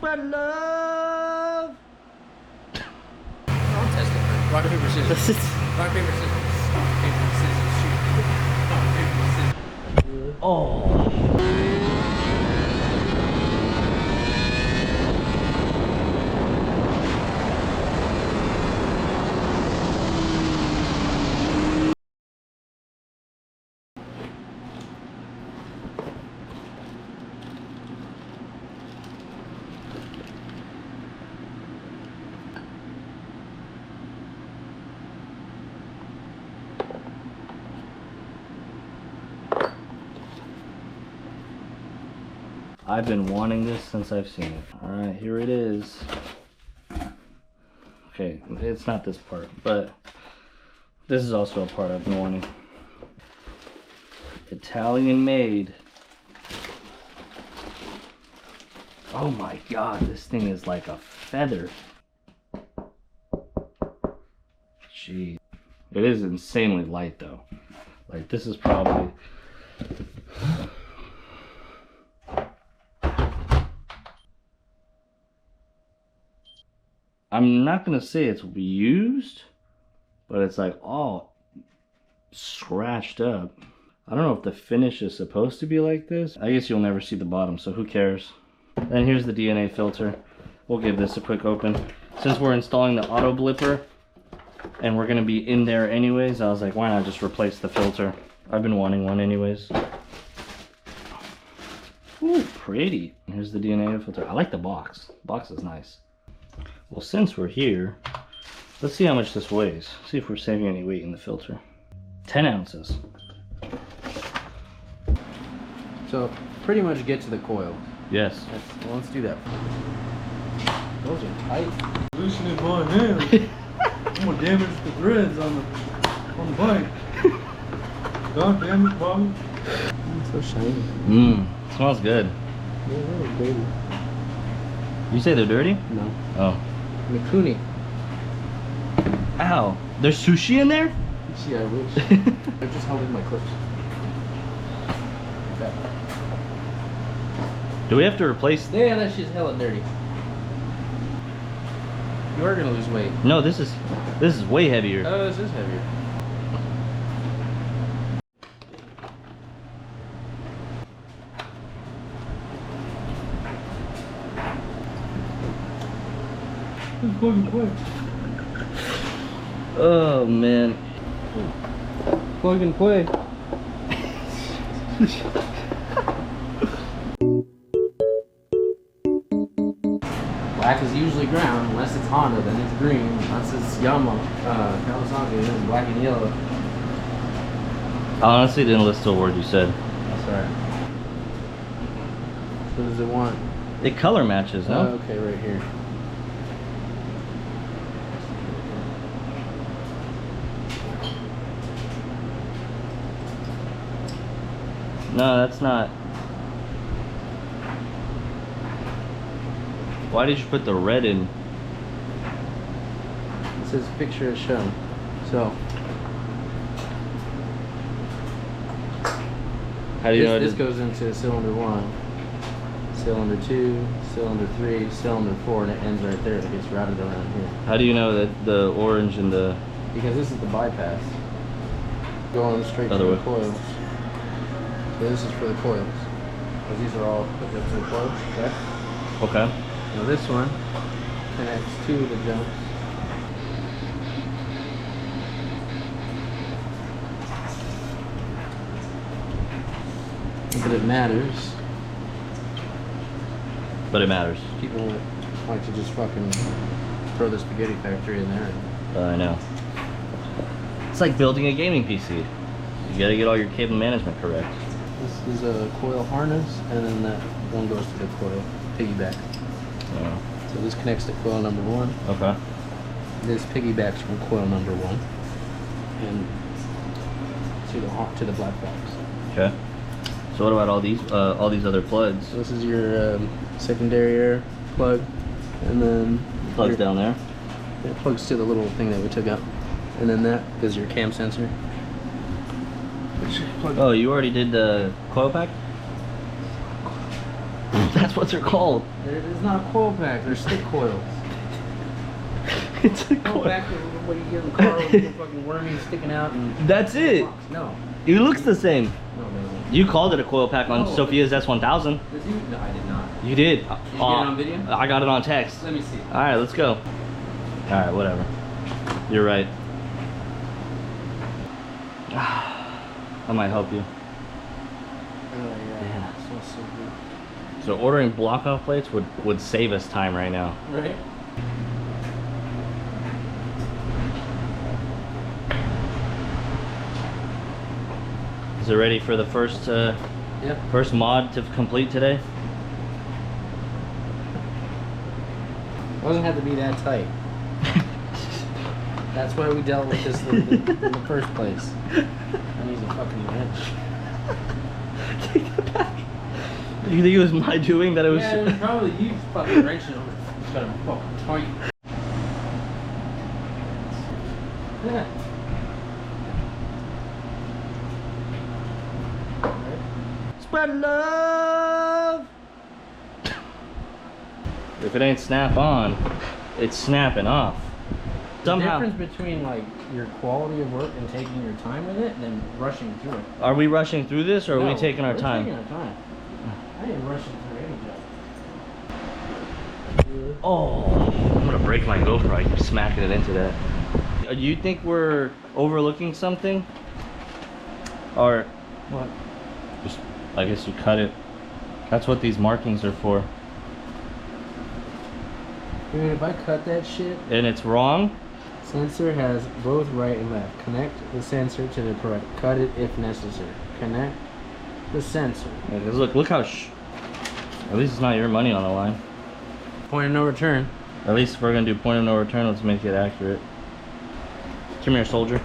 spread love. I'll test it. Rock, paper, scissors. Rock, paper, scissors. Rock, paper, scissors, shoot. Rock, paper, scissors. Oh. I've been wanting this since I've seen it. Alright, here it is. Okay, it's not this part, but this is also a part I've been wanting. Italian made. Oh my god, this thing is like a feather. Jeez. It is insanely light though. Like this is probably... I'm not gonna say it's used, but it's like all scratched up. I don't know if the finish is supposed to be like this. I guess you'll never see the bottom, so who cares? And here's the DNA filter. We'll give this a quick open. Since we're installing the auto blipper and we're gonna be in there anyways, I was like, why not just replace the filter? I've been wanting one anyways. Ooh, pretty. Here's the DNA filter. I like the box. The box is nice. Well, since we're here, let's see how much this weighs. See if we're saving any weight in the filter. 10 ounces. So, pretty much get to the coil. Yes. Well, let's do that. Those are tight. Loosen it by hand. I'm gonna damage the threads on the bike. God damn it, Bobby. It's so shiny. Mmm, smells good. Yeah, they're baby. You say they're dirty? No. Oh. Mikuni. Ow. There's sushi in there? Yeah, I wish. I just held in my clips. Okay. Do we have to replace? Yeah, that shit's hella dirty. You are gonna lose weight. No, this is way heavier. Oh, this is heavier. It's fucking quick. Oh man. Plug and play. Black is usually ground, unless it's Honda, then it's green. Unless it's Yamaha, Kawasaki, then it's black and yellow. I honestly didn't listen to a word you said. That's right. What does it want? It color matches, no? Oh, okay, right here. No, that's not. Why did you put the red in? It says picture as shown. So How do you know this it goes into cylinder 1, cylinder 2, cylinder 3, cylinder 4, and it ends right there. It gets routed around here. How do you know that the orange and the... Because this is the bypass. Going straight to Other the way. coils. So this is for the coils. Because these are all hooked up to the coils, okay? Okay. Now this one connects to the jumps. But it matters. But it matters. People like to just fucking throw the spaghetti factory in there. I know. It's like building a gaming PC. You gotta get all your cable management correct. This is a coil harness, and then that one goes to the coil piggyback. Oh. So this connects to coil number 1. Okay. This piggybacks from coil number 1 and to the black box. Okay. So what about all these other plugs? So this is your secondary air plug, and then Plugs down there. it plugs to the little thing that we took out, and then that is your cam sensor. Oh, you already did the coil pack? That's what they're called. It's not a coil pack. They're stick coils. It's a Coil coil. pack is what you get in the car with the fucking wormy sticking out. And That's it. No. It looks the same. No, it doesn't. You called it a coil pack on Sophia's S1000. Did you? No, I did not. You did. Did you get it on video? I got it on text. Let me see. Alright, let's go. Alright, whatever. You're right. I might help you. Oh, yeah. It smells so good. So ordering block-off plates would save us time right now. Right? Is it ready for the first Yep. first mod to complete today? Doesn't have to be that tight. That's why we dealt with this in the first place. I need a fucking wrench. Take that back. You think it was my doing that it was? Yeah, it was probably you fucking wrenching on it. It's got a fucking tight. Yeah. Spread love. If it ain't snap on, it's snapping off. Somehow. The difference between like your quality of work and taking your time with it than rushing through it. Are we rushing through this, or are No, we taking our we're time? Taking our time. I ain't rushing through any job. Oh, I'm gonna break my GoPro. I keep smacking it into that. You think we're overlooking something? Or What? just, I guess you cut it. That's what these markings are for. Dude, if I cut that shit, And it's wrong? sensor has both right and left. Connect the sensor to the correct. Cut it if necessary. Connect the sensor. Yeah, 'cause look how at least it's not your money on the line. Point of no return. At least if we're gonna do point of no return, let's make it accurate. Come here, soldier.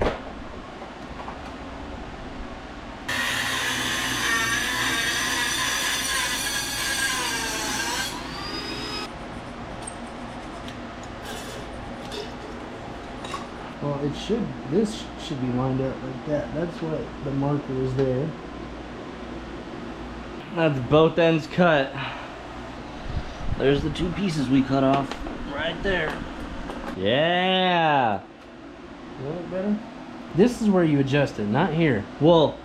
Well, this should be lined up like that. That's what the marker is there. That's both ends cut. There's the two pieces we cut off right there. Yeah. Does that look better? This is where you adjust it, not here. Well,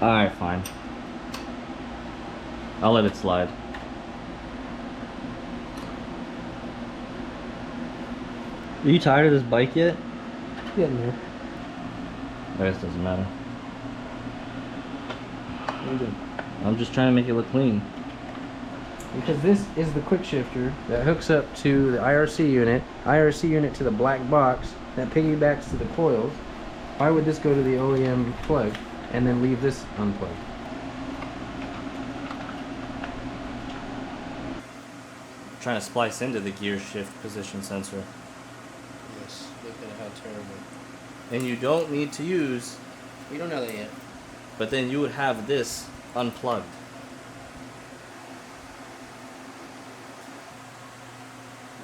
alright, fine. I'll let it slide. Are you tired of this bike yet? Getting there. I guess it doesn't matter. You're good. I'm just trying to make it look clean. Because this is the quick shifter that hooks up to the IRC unit to the black box that piggybacks to the coils. Why would this go to the OEM plug and then leave this unplugged? I'm trying to splice into the gear shift position sensor. Yes, look at how terrible. And you don't need to use, We don't know that yet. but then you would have this unplugged.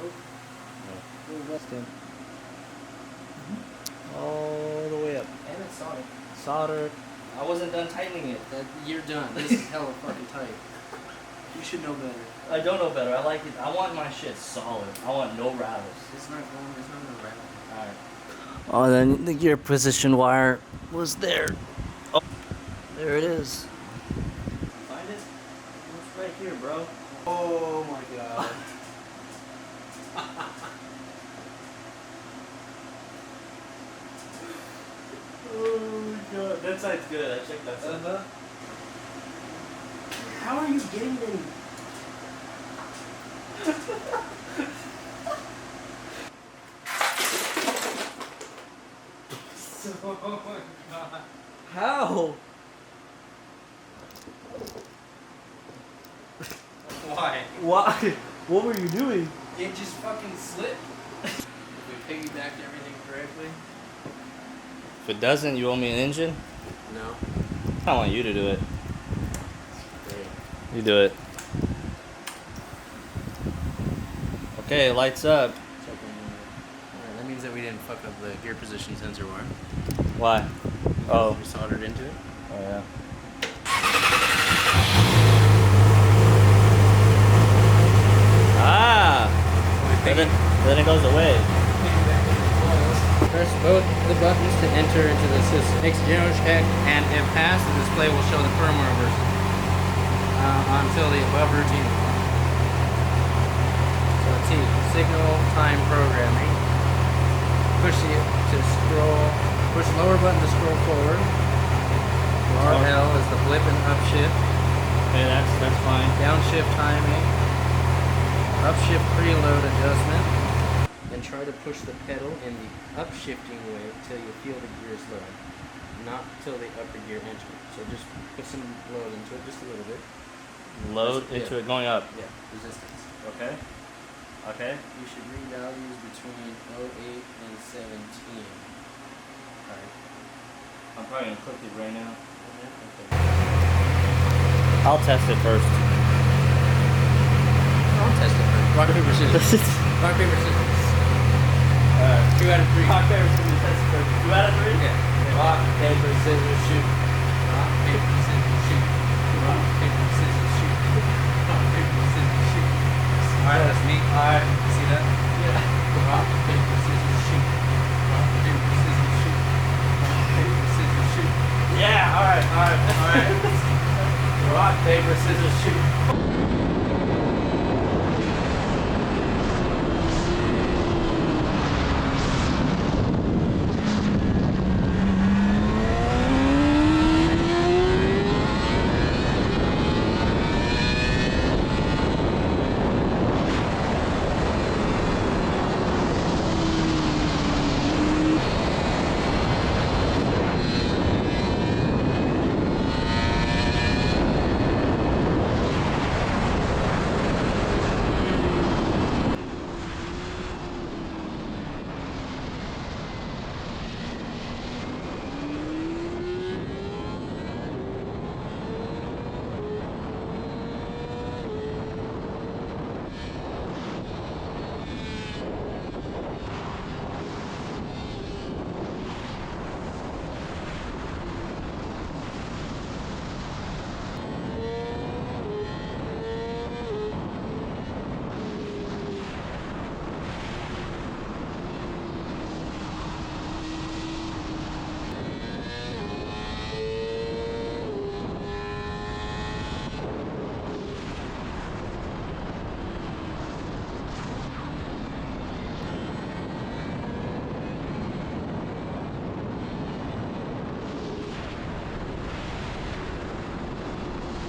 Nope. No. All the way up. And it's solid. Soldered. I wasn't done tightening it. You're done. This is hella fucking tight. You should know better. I don't know better. I like it. I want my shit solid. I want no rattles. It's not going, it's not gonna rattle. Alright. Oh, then the gear position wire was there. Oh, there it is. Find it? It's right here, bro. Oh my god. Oh my god. That side's good. I checked that side. How are you getting any? Oh my god. How? Why? Why? What were you doing? It just fucking slipped. If we piggybacked everything correctly. If it doesn't, you owe me an engine? No. I want you to do it. Great. You do it. Okay, lights up. Alright, that means that we didn't fuck up the gear position sensor wire. Why? Oh. We soldered into it. Oh yeah. Then it goes away. Press both the buttons to enter into the system. Next general check, and if passed, the display will show the firmware version until the above routine. So T, signal time programming. Push it to scroll. Push lower button to scroll forward. RL is the blip and upshift. Okay, that's fine. Downshift timing. Upshift preload adjustment. And try to push the pedal in the upshifting way until you feel the gears load. Not till the upper gear enter. So just put some load into it, just a little bit. Load into it going up. Yeah, resistance. Okay. Okay. You should read values between 08 and 17. Alright. I'm probably gonna click it right now. Okay. I'll test it first. I'll test it first. Rock, paper, scissors. Rock, paper, scissors. 2 out of 3. Rock, paper, scissors, test it first. 2 out of 3? Yeah. Rock, paper, scissors, shoot. Rock, paper, scissors, shoot. Rock, paper, scissors, shoot. Rock, paper, scissors, shoot. Alright, that's me. Alright. See that? Yeah. Rock, paper, scissors, shoot. Rock, paper, scissors, shoot. Rock, paper, scissors, shoot. Yeah, alright. Rock, paper, scissors, shoot.